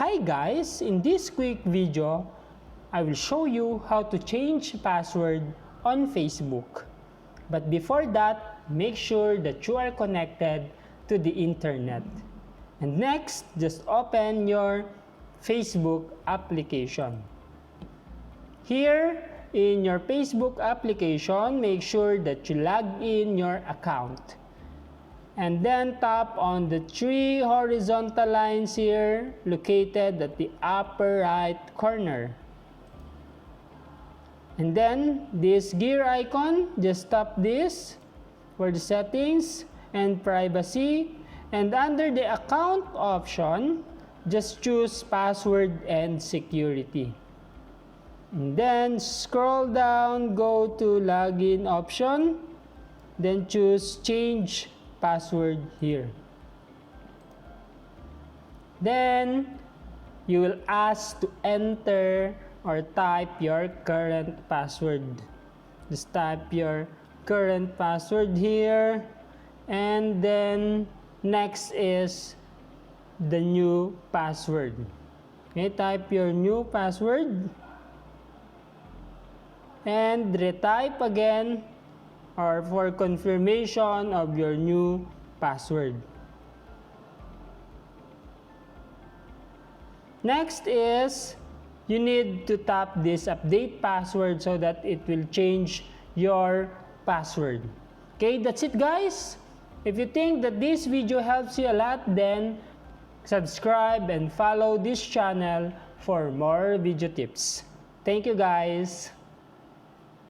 Hi guys, in this quick video, I will show you how to change password on Facebook. But before that, make sure that you are connected to the internet. And next, just open your Facebook application. Here, in your Facebook application, make sure that you log in your account. And then tap on the three horizontal lines here located at the upper right corner. And then this gear icon, just tap this for the settings and privacy. And under the account option, just choose password and security. And then scroll down, go to login option, then choose change password here. Then you will ask to enter or type your current password. Just type your current password here, and then next is the new password. Okay, type your new password and retype again or for confirmation of your new password. Next is you need to tap this update password so that it will change your password. Okay, that's it guys. If you think that this video helps you a lot, then subscribe and follow this channel for more video tips. Thank you guys.